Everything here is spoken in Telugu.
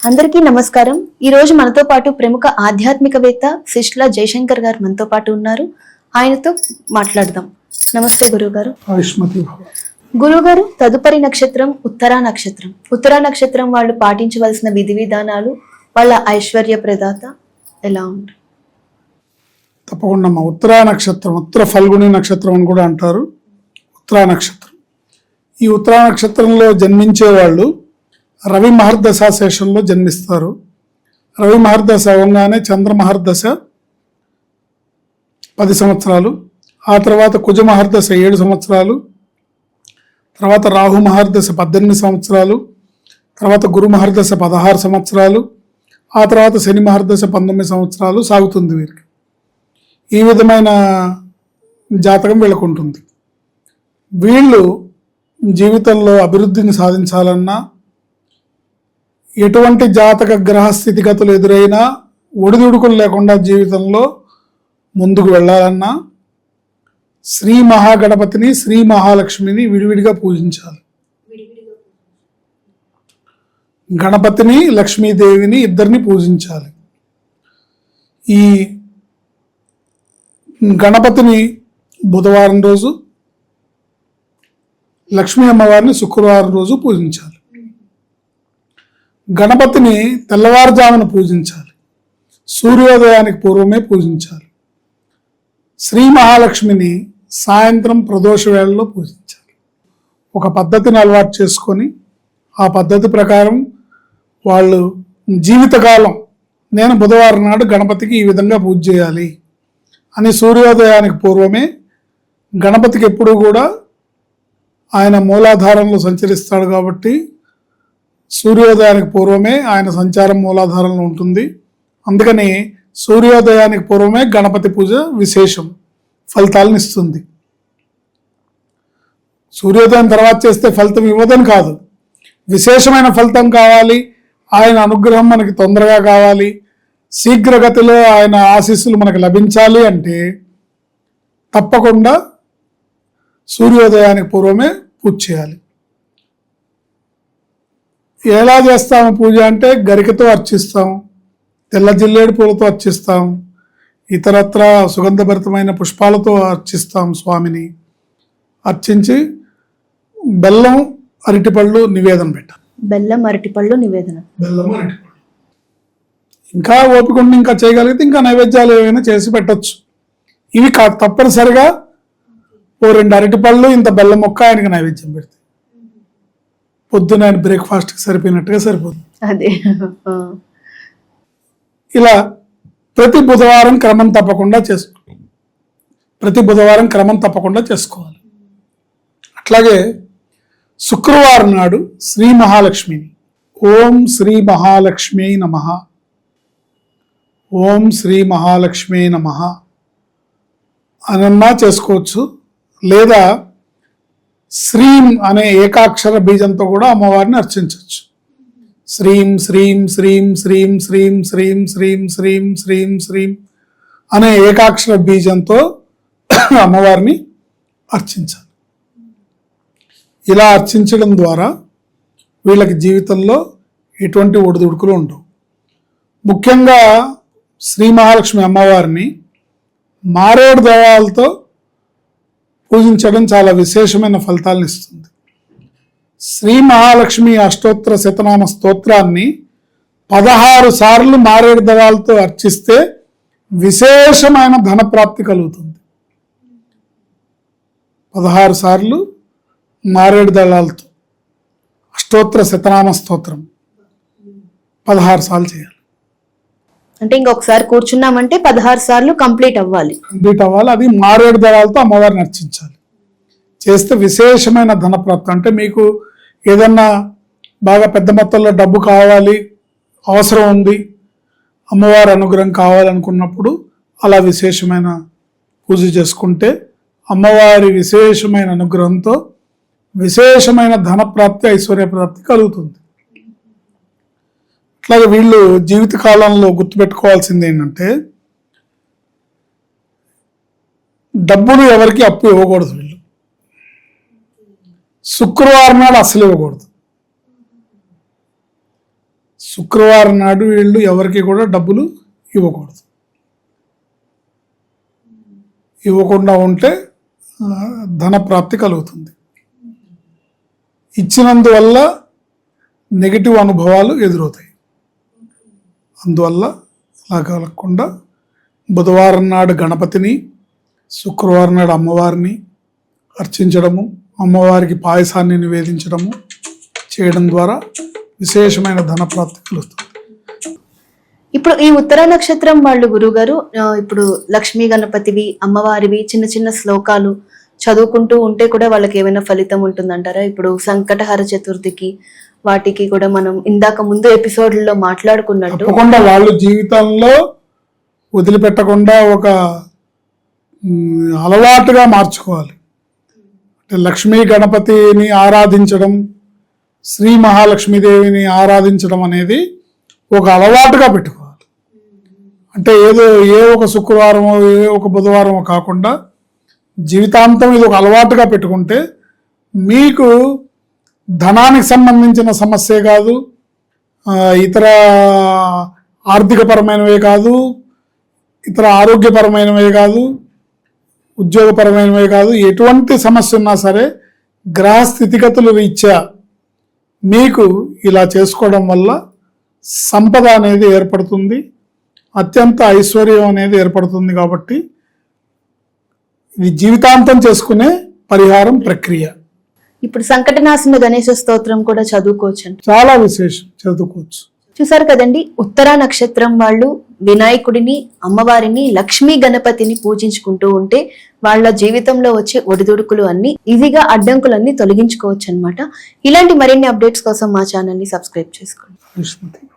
అందరికీ నమస్కారం. ఈ రోజు మనతో పాటు ప్రముఖ ఆధ్యాత్మికవేత్త శిష్ల జయశంకర్ గారు మనతో పాటు ఉన్నారు. ఆయనతో మాట్లాడదాం. నమస్తే గురుగారు. గురుగారు, తదుపరి నక్షత్రం ఉత్తరా నక్షత్రం. ఉత్తరా నక్షత్రం వాళ్ళు పాటించవలసిన విధి విధానాలు, వాళ్ళ ఐశ్వర్య ప్రదాత ఎలా ఉంది? తప్పకుండా ఉత్తరా నక్షత్రం, ఉత్తర ఫల్గుని నక్షత్రం అని కూడా అంటారు. ఉత్తరా నక్షత్రం, ఈ ఉత్తరా నక్షత్రంలో జన్మించే వాళ్ళు రవి మహర్దశ శేషంలో జన్మిస్తారు. రవి మహర్దశ అవ్వగానే చంద్ర మహర్దశ 10 సంవత్సరాలు, ఆ తర్వాత కుజ మహర్దశ 7 సంవత్సరాలు, తర్వాత రాహు మహర్దశ 18 సంవత్సరాలు, తర్వాత గురు మహర్దశ 16 సంవత్సరాలు, ఆ తర్వాత శని మహర్దశ 19 సంవత్సరాలు సాగుతుంది వీరికి. ఈ విధమైన జాతకం వీళ్ళకు ఉంటుంది. వీళ్ళు జీవితంలో అభివృద్ధిని సాధించాలన్నా, ఎటువంటి జాతక గ్రహ స్థితిగతులు ఎదురైనా ఒడిదుడుకులు లేకుండా జీవితంలో ముందుకు వెళ్ళాలన్నా శ్రీ మహాగణపతిని, శ్రీ మహాలక్ష్మిని విడివిడిగా పూజించాలి. గణపతిని, లక్ష్మీదేవిని ఇద్దరిని పూజించాలి. ఈ గణపతిని బుధవారం రోజు, లక్ష్మీ అమ్మవారిని శుక్రవారం రోజు పూజించాలి. గణపతిని తెల్లవారుజామున పూజించాలి, సూర్యోదయానికి పూర్వమే పూజించాలి. శ్రీ మహాలక్ష్మిని సాయంత్రం ప్రదోష వేళలో పూజించాలి. ఒక పద్ధతిని అలవాటు చేసుకొని ఆ పద్ధతి ప్రకారం వాళ్ళు జీవితకాలం నేను బుధవారం నాడు గణపతికి ఈ విధంగా పూజ చేయాలి అని సూర్యోదయానికి పూర్వమే, గణపతికి ఎప్పుడూ కూడా ఆయన మూలాధారంలో సంచరిస్తాడు కాబట్టి సూర్యోదయానికి పూర్వమే ఆయన సంచారం మూలాధారంలో ఉంటుంది. అందుకని సూర్యోదయానికి పూర్వమే గణపతి పూజ విశేషం ఫలితాలను ఇస్తుంది. సూర్యోదయం తర్వాత చేస్తే ఫలితం ఇవ్వదని కాదు, విశేషమైన ఫలితం కావాలి, ఆయన అనుగ్రహం మనకి తొందరగా కావాలి, శీఘ్రగతిలో ఆయన ఆశీస్సులు మనకు లభించాలి అంటే తప్పకుండా సూర్యోదయానికి పూర్వమే పూజ చేయాలి. ఎలా చేస్తాము పూజ అంటే గరికతో అర్చిస్తాము, తెల్ల జిల్లేడు పూలతో అర్చిస్తాం, ఇతరత్ర సుగంధభరితమైన పుష్పాలతో అర్చిస్తాం స్వామిని. అర్చించి బెల్లం, అరటిపళ్ళు నివేదన పెట్టాలి. బెల్లం, అరటిపళ్ళు నివేదన. బెల్లం, అరటిపళ్ళు. ఇంకా ఓపిక ఉండి ఇంకా చేయగలిగితే ఇంకా నైవేద్యాలు ఏమైనా చేసి పెట్టచ్చు. ఇవి తప్పనిసరిగా ఓ 2 అరటిపళ్ళు, ఇంత బెల్లం మొక్క ఆయనకి నైవేద్యం పెడితే పొద్దున ఆయన బ్రేక్ఫాస్ట్కి సరిపోయినట్టుగా సరిపోతుంది. అదే ఇలా ప్రతి బుధవారం క్రమం తప్పకుండా చేసుకోవాలి. అట్లాగే శుక్రవారం నాడు శ్రీ మహాలక్ష్మిని ఓం శ్రీ మహాలక్ష్మి నమః, ఓం శ్రీ మహాలక్ష్మి నమః అనన్నా చేసుకోవచ్చు, లేదా శ్రీం అనే ఏకాక్షర బీజంతో కూడా అమ్మవారిని అర్చించవచ్చు. శ్రీం శ్రీం శ్రీం శ్రీం శ్రీం శ్రీం శ్రీం శ్రీం శ్రీం శ్రీం అనే ఏకాక్షర బీజంతో అమ్మవారిని అర్చించాలి. ఇలా అర్చించడం ద్వారా వీళ్ళకి జీవితంలో ఎటువంటి ఒడిదుడుకులు ఉండవు. ముఖ్యంగా శ్రీ మహాలక్ష్మి అమ్మవారిని మారేడు దళాలతో పూజించడం చాలా విశేషమైన ఫలితాలను ఇస్తుంది. శ్రీ మహాలక్ష్మి అష్టోత్తర శతనామ స్తోత్రాన్ని 16 సార్లు మారేడు దళాలతో అర్చిస్తే విశేషమైన ధనప్రాప్తి కలుగుతుంది. 16 సార్లు మారేడు దళాలతో అష్టోత్తర శతనామ స్తోత్రం 16 సార్లు చేయాలి. అంటే ఇంకొకసారి కూర్చున్నామంటే 16 సార్లు కంప్లీట్ అవ్వాలి. అది మారేడు దళాలతో అమ్మవారిని అర్చించాలి. చేస్తే విశేషమైన ధనప్రాప్తి. అంటే మీకు ఏదన్నా బాగా పెద్ద మొత్తంలో డబ్బు కావాలి, అవసరం ఉంది, అమ్మవారి అనుగ్రహం కావాలనుకున్నప్పుడు అలా విశేషమైన పూజ చేసుకుంటే అమ్మవారి విశేషమైన అనుగ్రహంతో విశేషమైన ధనప్రాప్తి, ఐశ్వర్యప్రాప్తి కలుగుతుంది. అట్లాగే వీళ్ళు జీవితకాలంలో గుర్తుపెట్టుకోవాల్సింది ఏంటంటే డబ్బులు ఎవరికి అప్పు ఇవ్వకూడదు. వీళ్ళు శుక్రవారం నాడు అసలు ఇవ్వకూడదు. శుక్రవారం నాడు వీళ్ళు ఎవరికి కూడా డబ్బులు ఇవ్వకూడదు. ఇవ్వకుండా ఉంటే ధన ప్రాప్తి కలుగుతుంది. ఇచ్చినందువల్ల నెగిటివ్ అనుభవాలు ఎదురవుతాయి. అందువల్ల అలా కలగకుండా బుధవారం నాడు గణపతిని, శుక్రవారం నాడు అమ్మవారిని అర్చించడము, అమ్మవారికి పాయసాన్ని నివేదించడము చేయడం ద్వారా విశేషమైన ధన ప్రాప్తి కలుగుతుంది. ఇప్పుడు ఈ ఉత్తర నక్షత్రం వాళ్ళు గురుగారు ఇప్పుడు లక్ష్మీ గణపతివి, అమ్మవారివి చిన్న చిన్న శ్లోకాలు చదువుకుంటూ ఉంటే కూడా వాళ్ళకి ఏమైనా ఫలితం ఉంటుందంటారా? ఇప్పుడు సంకటహర చతుర్థికి వాటికి కూడా మనం ఇందాక ముందు ఎపిసోడ్లో మాట్లాడుకున్నట్టు తప్పకుండా వాళ్ళు జీవితంలో వదిలిపెట్టకుండా ఒక అలవాటుగా మార్చుకోవాలి. అంటే లక్ష్మీ గణపతిని ఆరాధించడం, శ్రీ మహాలక్ష్మీదేవిని ఆరాధించడం అనేది ఒక అలవాటుగా పెట్టుకోవాలి. అంటే ఏ ఒక శుక్రవారమో ఏ ఒక బుధవారమో కాకుండా జీవితాంతం ఇది ఒక అలవాటుగా పెట్టుకుంటే మీకు ధనానికి సంబంధించిన సమస్యే కాదు, ఇతర ఆర్థికపరమైనవే కాదు, ఇతర ఆరోగ్యపరమైనవే కాదు, ఉద్యోగపరమైనవే కాదు, ఎటువంటి సమస్య ఉన్నా సరే గ్రహ స్థితిగతులు రీత్యా మీకు ఇలా చేసుకోవడం వల్ల సంపద అనేది ఏర్పడుతుంది, అత్యంత ఐశ్వర్యం అనేది ఏర్పడుతుంది. కాబట్టి ఇది జీవితాంతం చేసుకునే పరిహారం ప్రక్రియ. ఇప్పుడు సంకటనాశన గణేశ స్తోత్రం కూడా చదువుకోవచ్చు అండి. చాలా విశేషం, చదువుకోవచ్చు. చూసారు కదండి, ఉత్తర నక్షత్రం వాళ్ళు వినాయకుడిని, అమ్మవారిని, లక్ష్మీ గణపతిని పూజించుకుంటూ ఉంటే వాళ్ళ జీవితంలో వచ్చే ఒడిదుడుకులు అన్ని ఈజీగా అడ్డంకులన్నీ తొలగించుకోవచ్చు అన్నమాట. ఇలాంటి మరిన్ని అప్డేట్స్ కోసం మా ఛానల్ ని సబ్స్క్రైబ్ చేసుకోండి.